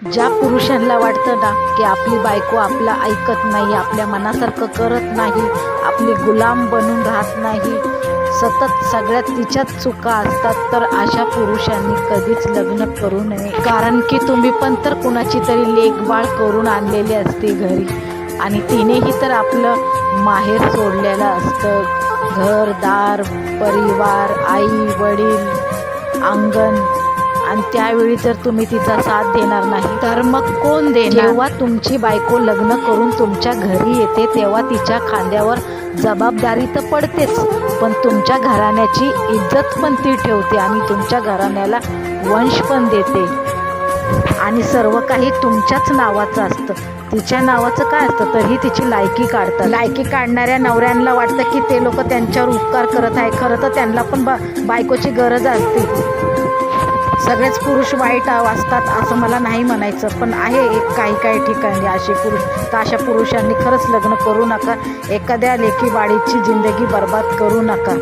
ज्या पुरुषांना वाटतं ना की आपली बायको आपला ऐकत नाही, आपल्या मनासारखं करत नाही, आपली गुलाम बनून राहत नाही, सतत सगळ्यात तिच्याच चुका असतात, तर अशा पुरुषांनी कधीच लग्न करू नये. कारण की तुम्ही पण तर कुणाची तरी लेकबाळ करून आणलेली असते घरी, आणि तिनेही तर आपलं माहेर सोडलेलं असतं, घरदार, परिवार, आई वडील, अंगण. आणि त्यावेळी जर तुम्ही तिचा साथ देणार नाही तर मग कोण देणार? जेव्हा तुमची बायको लग्न करून तुमच्या घरी येते तेव्हा तिच्या खांद्यावर जबाबदारी तर पडतेच, पण तुमच्या घराण्याची इज्जत पण ती ठेवते आणि तुमच्या घराण्याला वंश पण देते, आणि सर्व काही तुमच्याच नावाचं असतं. तिच्या नावाचं काय असतं तरी तिची लायकी काढतात. लायकी काढणाऱ्या नवऱ्यांना वाटतं की ते लोक त्यांच्यावर उपकार करत आहे, खरं तर त्यांना पण बायकोची गरज असते. सगळेच पुरुष वाईट असतात असं मला नाही म्हणायचं, पण आहे एक काही ठिकाणी असे पुरुष, तर अशा पुरुषांनी खरंच लग्न करू नका. एखाद्या लेकी बाळीची जिंदगी बर्बाद करू नका.